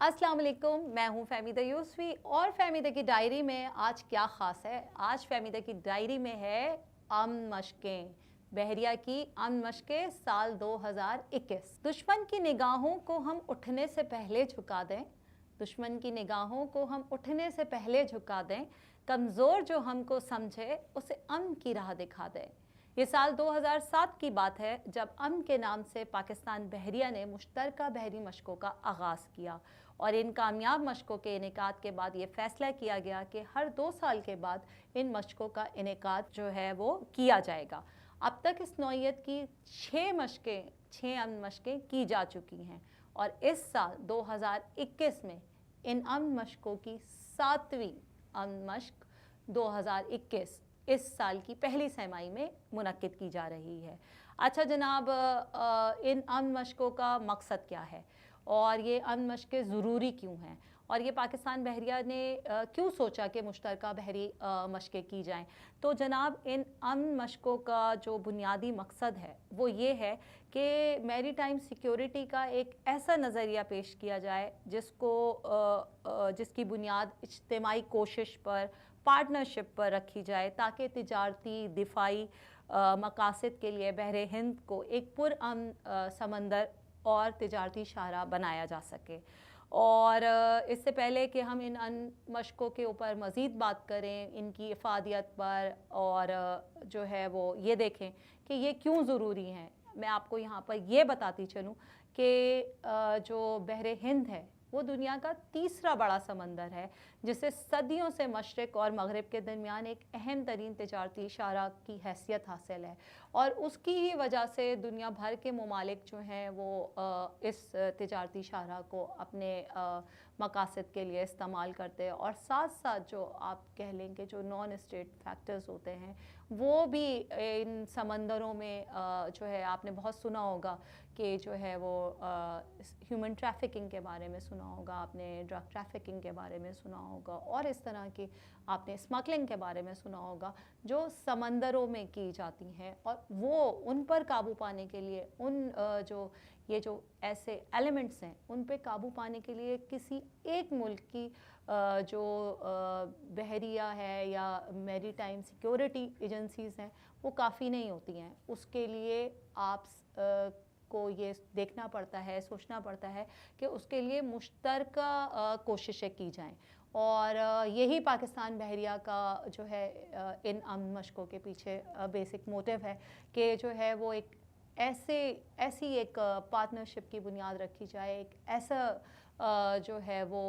अस्सलाम वालेकुम, मैं हूँ फ़हमीदा यूसुफ़ी और फ़हमीदा की डायरी में आज क्या ख़ास है। आज फ़हमीदा की डायरी में है अमन मशक़ें, बहरिया की अमन मशक़ें साल 2021। दुश्मन की निगाहों को हम उठने से पहले झुका दें, दुश्मन की निगाहों को हम उठने से पहले झुका दें, कमज़ोर जो हमको समझे उसे अमन की राह दिखा दें। ये साल 2007 की बात है जब अमन के नाम से पाकिस्तान बहरिया ने मुश्तरका बहरी मशक़ों का आगाज़ किया और इन कामयाब मशक़ों के इनेकाद के बाद ये फ़ैसला किया गया कि हर 2 साल के बाद इन मशक़ों का इनेकाद जो है वो किया जाएगा। अब तक इस नौइयत की 6 अमन मशक़ें की जा चुकी हैं और इस साल 2021 में इन अमन मशक़ों की 7वीं अमन मशक़ 2021 इस साल की पहली तिमाही में मुनक्किद की जा रही है। अच्छा जनाब, इन अमन मशक़ों का मकसद क्या है और ये अमन मशक़ें ज़रूरी क्यों हैं और ये पाकिस्तान बहरिया ने क्यों सोचा कि मुश्तरका बहरी मशक़ें की जाएँ। तो जनाब, इन अमन मशक़ों का जो बुनियादी मकसद है वो ये है कि मैरीटाइम सिक्योरिटी का एक ऐसा नज़रिया पेश किया जाए जिसकी बुनियाद इज्तिमाई कोशिश पर, पार्टनरशिप पर रखी जाए ताकि तिजारती, दिफ़ाई मकासद के लिए बहरे हिंद को एक पुरअमन समंदर और तिजारती शाहराह बनाया जा सके। और इससे पहले कि हम इन मशक़ों के ऊपर मज़ीद बात करें, इनकी इफ़ादियत पर और जो है वो ये देखें कि ये क्यों ज़रूरी हैं, मैं आपको यहाँ पर ये बताती चलूँ कि जो बहरे हिंद है वो दुनिया का तीसरा बड़ा समंदर है जिसे सदियों से मशरिक़ और मग़रिब के दरमियान एक अहम तरीन तिजारती शाहराह की हैसियत हासिल है और उसकी ही वजह से दुनिया भर के ममालिक जो हैं वो इस तिजारती शाहराह को अपने मकासद के लिए इस्तेमाल करते हैं और साथ साथ जो आप कह लें कि जो नॉन स्टेट फैक्टर्स होते हैं वो भी इन समंदरों में जो है आपने बहुत सुना होगा कि जो है वो ह्यूमन ट्रैफिकिंग के बारे में सुना होगा, आपने ड्रग ट्रैफिकिंग के बारे में सुना होगा और इस तरह की आपने स्मगलिंग के बारे में सुना होगा जो समंदरों में की जाती हैं और वो उन पर काबू पाने के लिए जो ऐसे एलिमेंट्स हैं उन पे काबू पाने के लिए किसी एक मुल्क की जो बहरिया है या मैरीटाइम सिक्योरिटी एजेंसीज़ हैं वो काफ़ी नहीं होती हैं। उसके लिए आप को ये देखना पड़ता है, सोचना पड़ता है कि उसके लिए मुश्तरका कोशिशें की जाएं और यही पाकिस्तान बहरिया का जो है इन अमन मशक़ों के पीछे बेसिक मोटिव है कि जो है वो एक ऐसी एक पार्टनरशिप की बुनियाद रखी जाए, एक ऐसा जो है वो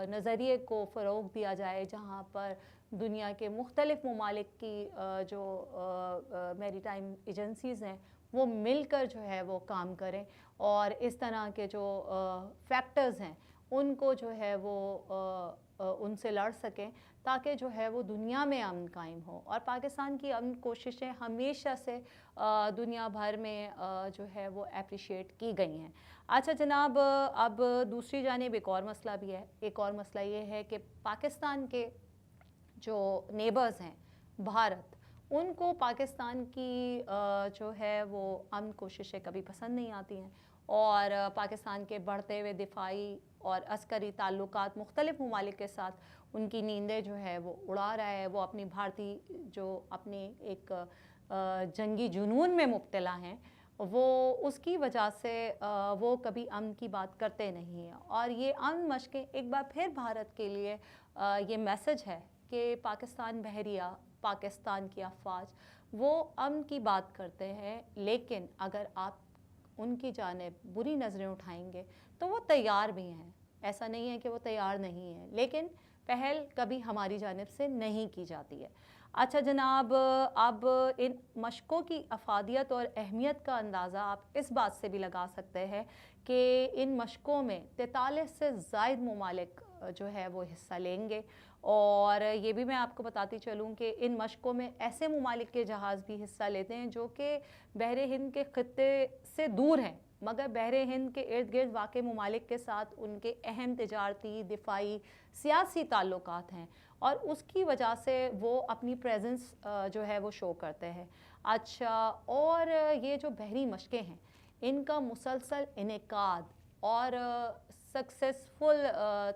नज़रिए को फ़रोग़ दिया जाए जहाँ पर दुनिया के मुख्तलिफ़ ममालिक की जो मैरीटाइम एजेंसीज़ हैं वो मिलकर जो है वो काम करें और इस तरह के जो फैक्टर्स हैं उनको जो है वो उनसे लड़ सकें ताकि जो है वो दुनिया में अमन कायम हो। और पाकिस्तान की अमन कोशिशें हमेशा से दुनिया भर में जो है वो एप्रिशिएट की गई हैं। अच्छा जनाब, अब दूसरी जानिब एक और मसला भी है। एक और मसला ये है कि पाकिस्तान के जो नेबर्स हैं भारत, उनको पाकिस्तान की जो है वो अमन कोशिशें कभी पसंद नहीं आती हैं और पाकिस्तान के बढ़ते हुए दिफाई और अस्करी ताल्लुकात मुख्तलिफ़ ममालिक के साथ उनकी नींदें जो है वो उड़ा रहा है। वो अपनी भारतीय जो अपनी एक जंगी जुनून में मुब्तला हैं वो उसकी वजह से वो कभी अमन की बात करते नहीं हैं और ये अमन मशक़ें एक बार फिर भारत के लिए ये मैसेज है कि पाकिस्तान बहरिया, पाकिस्तान की अफ़वाज वो अमन की बात करते हैं, लेकिन अगर आप उनकी जानिब बुरी नज़रें उठाएंगे तो वो तैयार भी हैं। ऐसा नहीं है कि वो तैयार नहीं है, लेकिन पहल कभी हमारी जानिब से नहीं की जाती है। अच्छा जनाब, अब इन मशक़ों की अफादियत और अहमियत का अंदाज़ा आप इस बात से भी लगा सकते हैं कि इन मशक़ों में 43 से ज़ायद ममालिक जो है वो हिस्सा लेंगे और ये भी मैं आपको बताती चलूँ कि इन मशक़ों में ऐसे ममालिक के जहाज़ भी हिस्सा लेते हैं जो कि बहरे हिंद के ख़ित्ते से दूर हैं मगर बहरे हिंद के इर्द गिर्द वाक़ ममालिक के साथ उनके अहम तिजारती, दिफाई, सियासी ताल्लुकात हैं और उसकी वजह से वो अपनी प्रेजेंस जो है वो शो करते हैं। अच्छा, और ये जो बहरी मशक़ें हैं इनका मुसलसल इनेकाद और सक्सेसफुल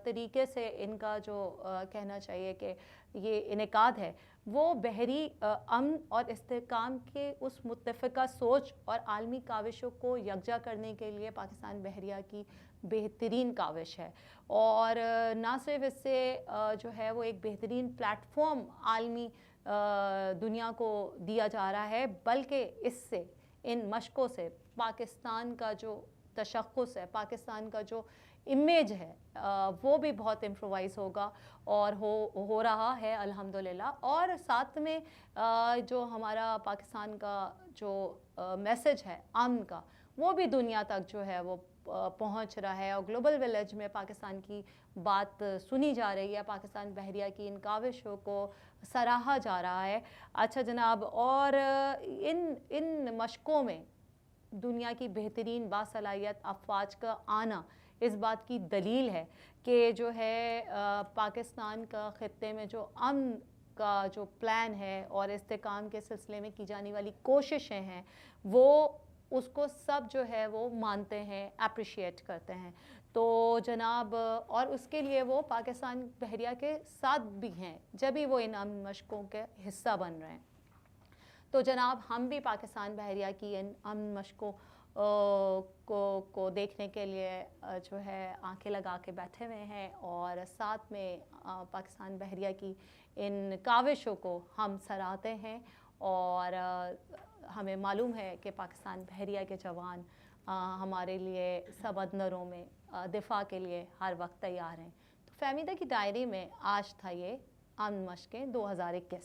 तरीके से इनका जो कहना चाहिए कि ये इनेकाद है वो बहरी अमन और इस्तेहकाम के उस मुत्तफ़िका सोच और आलमी काविशों को यकजा करने के लिए पाकिस्तान बहरिया की बेहतरीन काविश है। और ना सिर्फ इससे जो है वो एक बेहतरीन प्लेटफॉर्म आलमी दुनिया को दिया जा रहा है, बल्कि इससे इन मशकों से पाकिस्तान का जो तशख़्ख़ुस है, पाकिस्तान का जो इमेज है वो भी बहुत इम्प्रोवाइज़ होगा और हो रहा है अल्हम्दुलिल्लाह। और साथ में जो हमारा पाकिस्तान का जो मैसेज है अमन का, वो भी दुनिया तक जो है वो पहुंच रहा है और ग्लोबल विलेज में पाकिस्तान की बात सुनी जा रही है, पाकिस्तान बहरिया की इन काविशों को सराहा जा रहा है। अच्छा जनाब, और इन मशकों में दुनिया की बेहतरीन बासलाहियत अफवाज का आना इस बात की दलील है कि जो है पाकिस्तान का ख़ित्ते में जो अमन का जो प्लान है और इस्तेहकाम के सिलसिले में की जाने वाली कोशिशें हैं वो उसको सब जो है वो मानते हैं, अप्रिशिएट करते हैं। तो जनाब, और उसके लिए वो पाकिस्तान बहरिया के साथ भी हैं जब भी वो इन अमन मशकों के हिस्सा बन रहे हैं। तो जनाब, हम भी पाकिस्तान बहरिया की इन अमन मशकों को देखने के लिए जो है आंखें लगा के बैठे हुए हैं और साथ में पाकिस्तान बहरिया की इन काविशों को हम सराहते हैं। और हमें मालूम है कि पाकिस्तान बहरिया के जवान हमारे लिए समंदरों में दिफा के लिए हर वक्त तैयार हैं। तो फ़हमीदा की डायरी में आज था ये अमन मशकें 2021।